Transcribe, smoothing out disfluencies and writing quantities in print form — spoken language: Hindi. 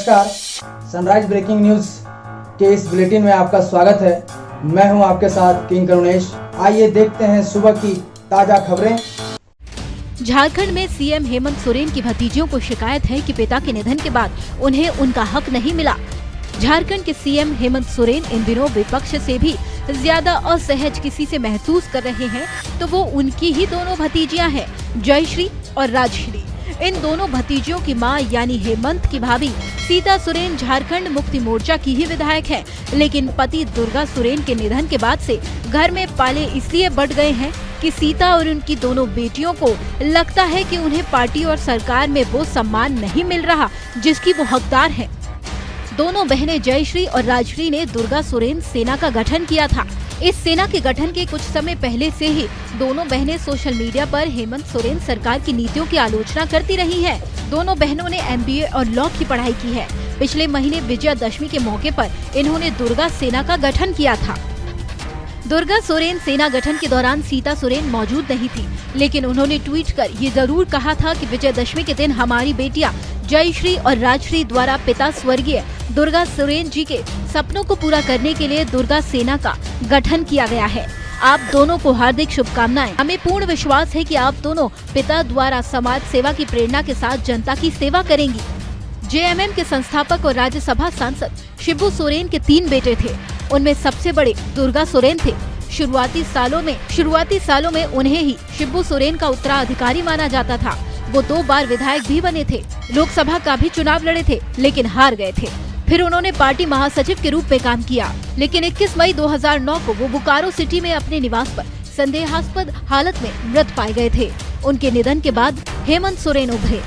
नमस्कार, सनराइज ब्रेकिंग न्यूज के इस बुलेटिन में आपका स्वागत है। मैं हूं आपके साथ किंग करुणेश। आइए देखते हैं सुबह की ताजा खबरें। झारखंड में सीएम हेमंत सोरेन की भतीजियों को शिकायत है कि पिता के निधन के बाद उन्हें उनका हक नहीं मिला। झारखंड के सीएम हेमंत सोरेन इन दिनों विपक्ष से भी ज्यादा असहज किसी से महसूस कर रहे हैं, तो वो उनकी ही दोनों भतीजियां हैं, जयश्री और राजश्री। इन दोनों भतीजियों की मां यानी हेमंत की भाभी सीता सोरेन झारखंड मुक्ति मोर्चा की ही विधायक है, लेकिन पति दुर्गा सोरेन के निधन के बाद से घर में पाले इसलिए बढ़ गए हैं कि सीता और उनकी दोनों बेटियों को लगता है कि उन्हें पार्टी और सरकार में वो सम्मान नहीं मिल रहा जिसकी वो हकदार हैं। दोनों बहनें जयश्री और राजश्री ने दुर्गा सोरेन सेना का गठन किया था। इस सेना के गठन के कुछ समय पहले से ही दोनों बहनें सोशल मीडिया पर हेमंत सोरेन सरकार की नीतियों की आलोचना करती रही हैं। दोनों बहनों ने MBA और लॉ की पढ़ाई की है। पिछले महीने विजयादशमी के मौके पर इन्होंने दुर्गा सेना का गठन किया था। दुर्गा सोरेन सेना गठन के दौरान सीता सोरेन मौजूद नहीं थी, लेकिन उन्होंने ट्वीट कर ये जरूर कहा था कि विजयदशमी के दिन हमारी बेटियां जयश्री और राजश्री द्वारा पिता स्वर्गीय दुर्गा सोरेन जी के सपनों को पूरा करने के लिए दुर्गा सेना का गठन किया गया है। आप दोनों को हार्दिक शुभकामनाएं। हमें पूर्ण विश्वास है कि आप दोनों पिता द्वारा समाज सेवा की प्रेरणा के साथ जनता की सेवा करेंगी। JMM के संस्थापक और राज्यसभा सांसद शिबू सोरेन के 3 बेटे थे। उनमें सबसे बड़े दुर्गा सोरेन थे। शुरुआती सालों में उन्हें ही शिबू सोरेन का उत्तराधिकारी माना जाता था। वो 2 बार विधायक भी बने थे। लोकसभा का भी चुनाव लड़े थे, लेकिन हार गए थे। फिर उन्होंने पार्टी महासचिव के रूप में काम किया, लेकिन 21 मई 2009 को वो बोकारो सिटी में अपने निवास पर संदेहास्पद हालत में मृत पाए गए थे। उनके निधन के बाद हेमंत सोरेन उभरे।